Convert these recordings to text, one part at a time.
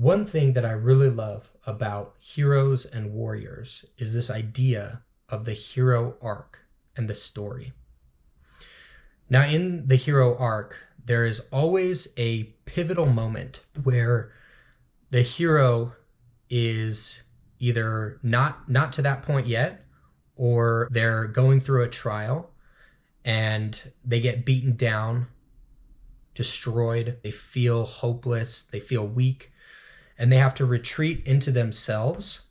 One thing that I really love about heroes and warriors is this idea of the hero arc and the story. Now, in the hero arc, there is always a pivotal moment where the hero is either not to that point yet, or they're going through a trial and they get beaten down, destroyed, they feel hopeless, they feel weak, and they have to retreat into themselves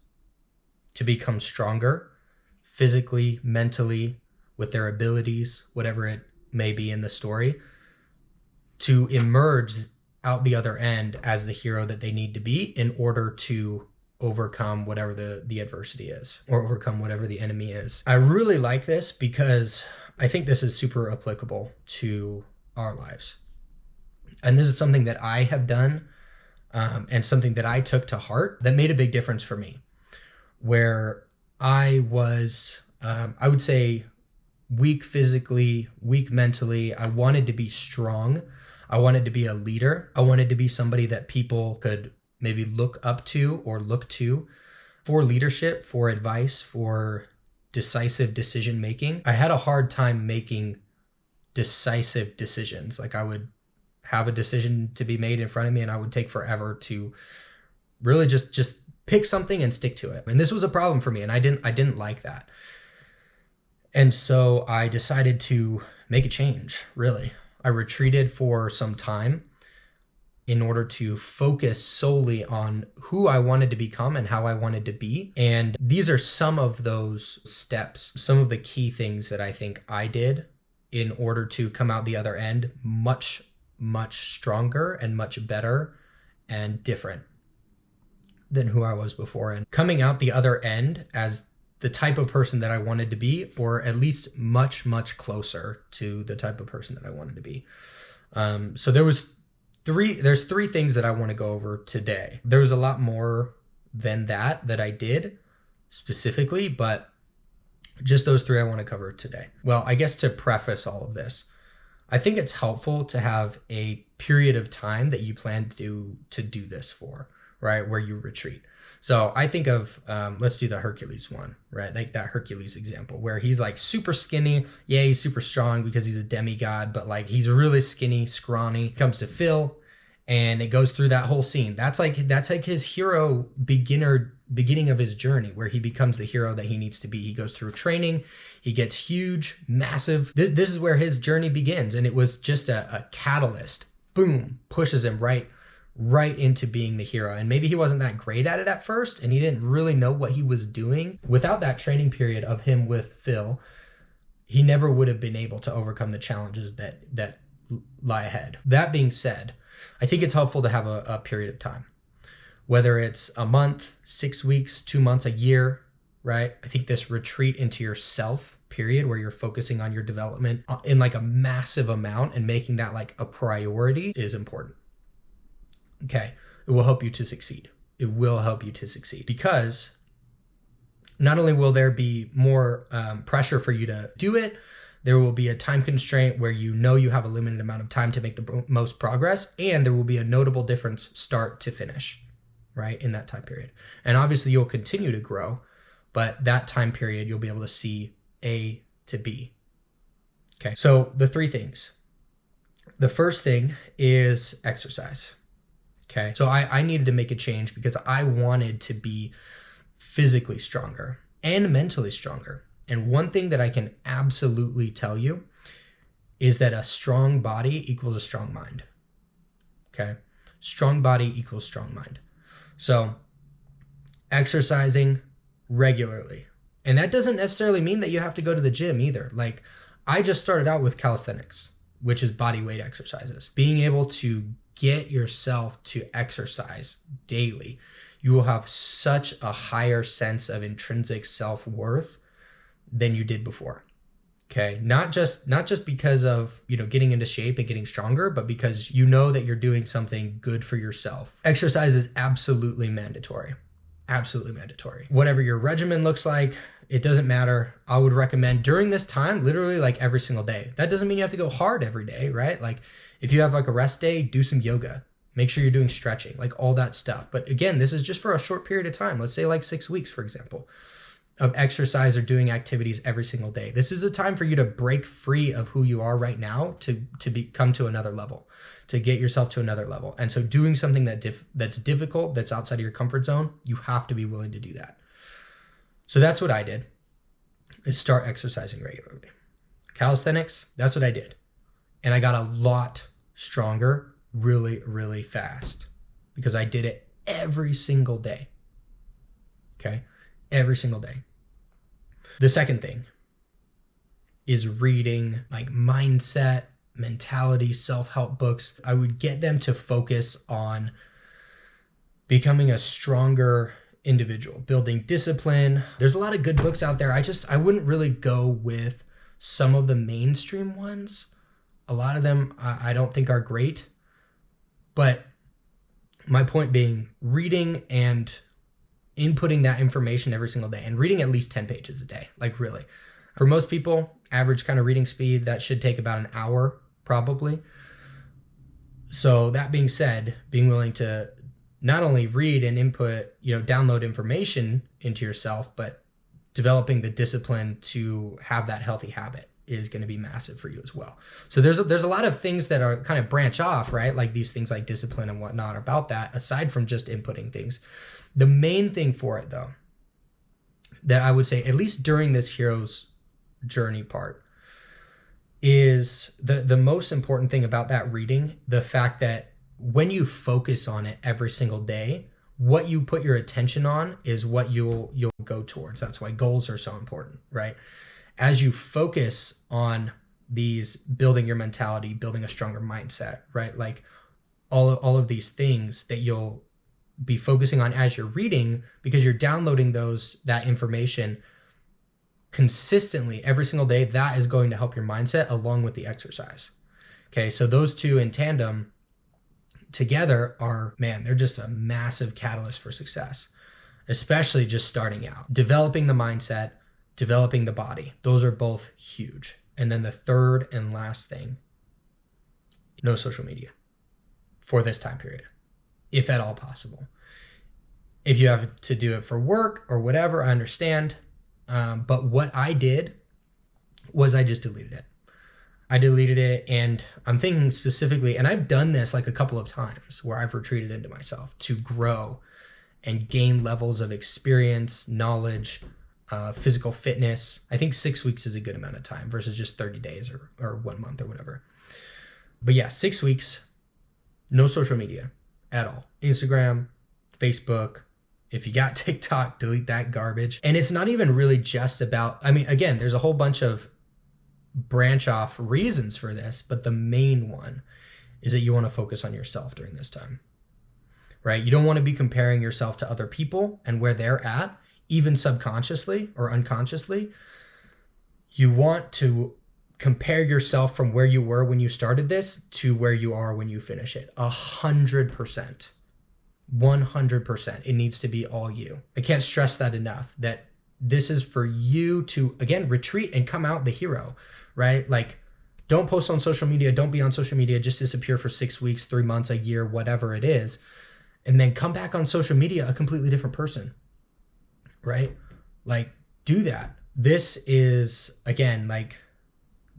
to become stronger physically, mentally, with their abilities, whatever it may be in the story, to emerge out the other end as the hero that they need to be in order to overcome whatever the adversity is, or overcome whatever the enemy is. I really like this because I think this is super applicable to our lives. And this is something that I have done and something that I took to heart that made a big difference for me, where I was, I would say, weak physically, weak mentally. I wanted to be strong. I wanted to be a leader. I wanted to be somebody that people could maybe look up to or look to for leadership, for advice, for decisive decision making. I had a hard time making decisive decisions. Like, I would have a decision to be made in front of me and I would take forever to really just pick something and stick to it. And this was a problem for me, and I didn't like that. And so I decided to make a change, really. I retreated for some time in order to focus solely on who I wanted to become and how I wanted to be. And these are some of those steps, some of the key things that I think I did in order to come out the other end much, much stronger and much better and different than who I was before. And coming out the other end as the type of person that I wanted to be, or at least much, much closer to the type of person that I wanted to be. So there's three things that I want to go over today. There was a lot more than that I did specifically, but just those three I want to cover today. Well, I guess to preface all of this, I think it's helpful to have a period of time that you plan to do this for, right? Where you retreat. So I think of, let's do the Hercules one, right? Like that Hercules example where he's like super skinny. Yeah, he's super strong because he's a demigod, but like he's really skinny, scrawny. Comes to Phil, and it goes through that whole scene. That's like his hero beginning of his journey, where he becomes the hero that he needs to be. He goes through training. He gets huge, massive. This is where his journey begins. And it was just a catalyst. Boom, pushes him right into being the hero. And maybe he wasn't that great at it at first, and he didn't really know what he was doing. Without that training period of him with Phil, he never would have been able to overcome the challenges that lie ahead. That being said, I think it's helpful to have a period of time, whether it's a month, 6 weeks, 2 months, a year, right? I think this retreat into yourself period where you're focusing on your development in like a massive amount and making that like a priority is important. Okay, it will help you to succeed. It will help you to succeed because not only will there be more pressure for you to do it, there will be a time constraint where you know you have a limited amount of time to make the most progress, and there will be a notable difference start to finish, right, in that time period. And obviously you'll continue to grow, but that time period you'll be able to see A to B. Okay, so the three things. The first thing is exercise. Okay, so I needed to make a change because I wanted to be physically stronger and mentally stronger. And one thing that I can absolutely tell you is that a strong body equals a strong mind. Okay, strong body equals strong mind. So exercising regularly. And that doesn't necessarily mean that you have to go to the gym either. Like, I just started out with calisthenics, which is body weight exercises. Being able to get yourself to exercise daily, you will have such a higher sense of intrinsic self-worth than you did before. Okay, not just because of, getting into shape and getting stronger, but because you know that you're doing something good for yourself. Exercise is absolutely mandatory. Absolutely mandatory. Whatever your regimen looks like, it doesn't matter. I would recommend during this time, literally like every single day. That doesn't mean you have to go hard every day, right? Like if you have like a rest day, do some yoga. Make sure you're doing stretching, like all that stuff. But again, this is just for a short period of time. Let's say like 6 weeks, for example, of exercise or doing activities every single day. This is a time for you to break free of who you are right now to come to another level, to get yourself to another level. And so doing something that's difficult, that's outside of your comfort zone, you have to be willing to do that. So that's what I did, is start exercising regularly. Calisthenics, that's what I did. And I got a lot stronger really, really fast because I did it every single day. Okay? Every single day. The second thing is reading like mindset, mentality, self-help books. I would get them to focus on becoming a stronger individual, building discipline. There's a lot of good books out there. I wouldn't really go with some of the mainstream ones. A lot of them I don't think are great. But my point being, reading and inputting that information every single day and reading at least 10 pages a day, like really. For most people, average kind of reading speed, that should take about an hour probably. So that being said, being willing to not only read and input, download information into yourself, but developing the discipline to have that healthy habit is going to be massive for you as well. So there's a lot of things that are kind of branch off, right? Like these things like discipline and whatnot about that, aside from just inputting things. The main thing for it, though, that I would say, at least during this hero's journey part, is the most important thing about that reading, the fact that when you focus on it every single day, what you put your attention on is what you'll go towards. That's why goals are so important, right? As you focus on these, building your mentality, building a stronger mindset, right? Like all of these things that you'll be focusing on as you're reading, because you're downloading that information consistently every single day, that is going to help your mindset along with the exercise. Okay, so those two in tandem together they're just a massive catalyst for success, especially just starting out. Developing the mindset, developing the body, those are both huge. And then the third and last thing, no social media for this time period, if at all possible. If you have to do it for work or whatever, I understand. But what I did was I just deleted it. And I'm thinking specifically, and I've done this like a couple of times where I've retreated into myself to grow and gain levels of experience, knowledge, physical fitness. I think 6 weeks is a good amount of time versus just 30 days or 1 month or whatever. But yeah, 6 weeks, no social media at all. Instagram, Facebook. If you got TikTok, delete that garbage. And it's not even really just about, again, there's a whole bunch of branch off reasons for this, but the main one is that you want to focus on yourself during this time, right? You don't want to be comparing yourself to other people and where they're at, even subconsciously or unconsciously. You want to compare yourself from where you were when you started this to where you are when you finish it. 100%. 100%. It needs to be all you. I can't stress that enough, that this is for you to, again, retreat and come out the hero, right? Like, don't post on social media. Don't be on social media. Just disappear for 6 weeks, 3 months, a year, whatever it is. And then come back on social media a completely different person, right? Like, do that. This is, again, like,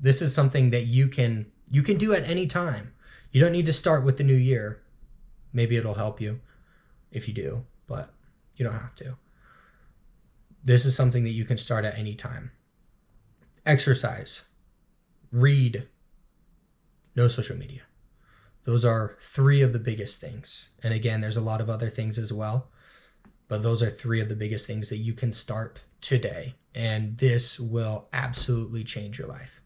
this is something that you can do at any time. You don't need to start with the new year. Maybe it'll help you if you do, but you don't have to. This is something that you can start at any time. Exercise, read, no social media. Those are 3 of the biggest things. And again, there's a lot of other things as well, but those are 3 of the biggest things that you can start today. And this will absolutely change your life.